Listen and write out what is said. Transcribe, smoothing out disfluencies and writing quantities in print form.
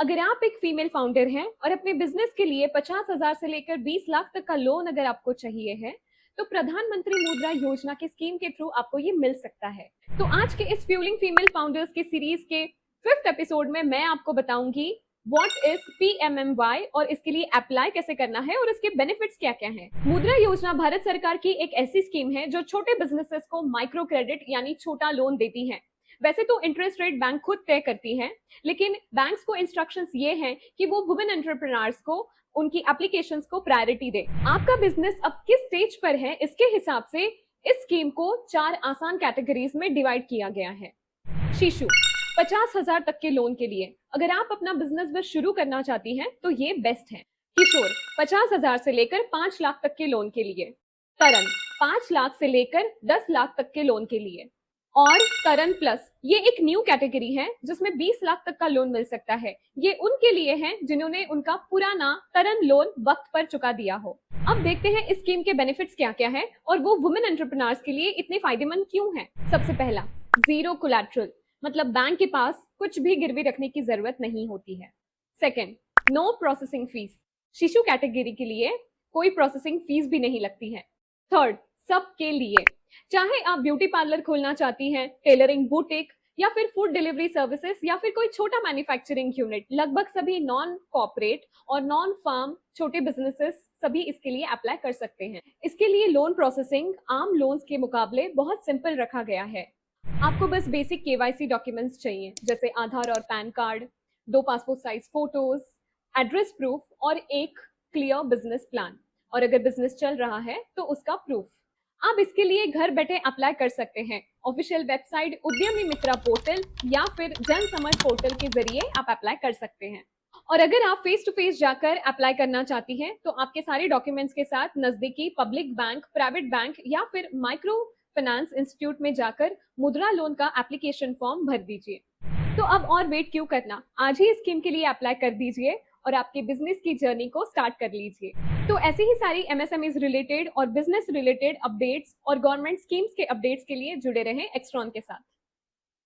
अगर आप एक फीमेल फाउंडर हैं और अपने बिजनेस के लिए 50,000 से लेकर 20 लाख तक का लोन अगर आपको चाहिए है, तो प्रधानमंत्री मुद्रा योजना की स्कीम के थ्रू आपको ये मिल सकता है। तो आज के इस फ्यूलिंग फीमेल फाउंडर्स की सीरीज के 5th एपिसोड में मैं आपको बताऊंगी व्हाट इज पीएमएमवाई और इसके लिए अप्लाई कैसे करना है और इसके बेनिफिट्स क्या क्या हैं। मुद्रा योजना भारत सरकार की एक ऐसी स्कीम है जो छोटे बिजनेसेस को माइक्रो क्रेडिट यानी छोटा लोन देती है। वैसे तो इंटरेस्ट रेट बैंक खुद तय करती है, लेकिन बैंक्स को इंस्ट्रक्शंस ये हैं कि वो वुमेन एंटरप्रेन्योर्स को उनकी एप्लीकेशंस को प्रायोरिटी दे। आपका बिजनेस अब किस स्टेज पर है, इसके हिसाब से इस स्कीम को 4 आसान कैटेगरीज में डिवाइड किया गया है। शिशु 50,000 तक के लोन के लिए अगर आप अपना बिजनेस बस शुरू करना चाहती हैं तो ये बेस्ट है। किशोर 50,000 से लेकर 5 लाख तक के लोन के लिए। तरन 5 लाख से लेकर 10 लाख तक के लोन के लिए। और तरन प्लस ये एक न्यू कैटेगरी है जिसमें 20 लाख तक का लोन मिल सकता है। ये उनके लिए है जिन्होंने उनका पुराना तरन लोन वक्त पर चुका दिया हो। अब देखते हैं इस स्कीम के बेनिफिट्स क्या क्या है और वो वुमेन एंटरप्रेन्योर्स के लिए इतने फायदेमंद क्यों है। सबसे पहला, जीरो कोलैटरल, मतलब बैंक के पास कुछ भी गिरवी रखने की जरूरत नहीं होती है। सेकेंड, नो प्रोसेसिंग फीस, शिशु कैटेगरी के लिए कोई प्रोसेसिंग फीस भी नहीं लगती है। थर्ड, सबके लिए, चाहे आप ब्यूटी पार्लर खोलना चाहती हैं, टेलरिंग बुटीक या फिर फूड डिलीवरी सर्विसेज या फिर कोई छोटा मैन्युफैक्चरिंग यूनिट, लगभग सभी नॉन कॉर्पोरेट और नॉन फार्म छोटे बिजनेसेस सभी इसके लिए अप्लाई कर सकते हैं। इसके लिए लोन प्रोसेसिंग आम लोन्स के मुकाबले बहुत सिंपल रखा गया है। आपको बस बेसिक केवाईसी डॉक्यूमेंट्स चाहिए जैसे आधार और pan card, 2 passport size photos, address proof और एक क्लियर बिजनेस प्लान, और अगर बिजनेस चल रहा है तो उसका प्रूफ। आप इसके लिए घर बैठे अप्लाई कर सकते हैं। ऑफिशियल वेबसाइट उद्यमी मित्रा पोर्टल या फिर जन समझ पोर्टल के जरिए आप अप्लाई कर सकते हैं। और अगर आप फेस टू फेस जाकर अप्लाई करना चाहती हैं तो आपके सारे डॉक्यूमेंट्स के साथ नजदीकी पब्लिक बैंक, प्राइवेट बैंक या फिर माइक्रो फाइनेंस इंस्टीट्यूट में जाकर मुद्रा लोन का एप्लीकेशन फॉर्म भर दीजिए। तो अब और वेट क्यों करना, आज ही स्कीम के लिए अप्लाई कर दीजिए और आपके बिजनेस की जर्नी को स्टार्ट कर लीजिए। तो ऐसी ही सारी एमएसएमईज रिलेटेड और बिजनेस रिलेटेड अपडेट्स और गवर्नमेंट स्कीम्स के अपडेट्स के लिए जुड़े रहें एक्सट्रॉन के साथ।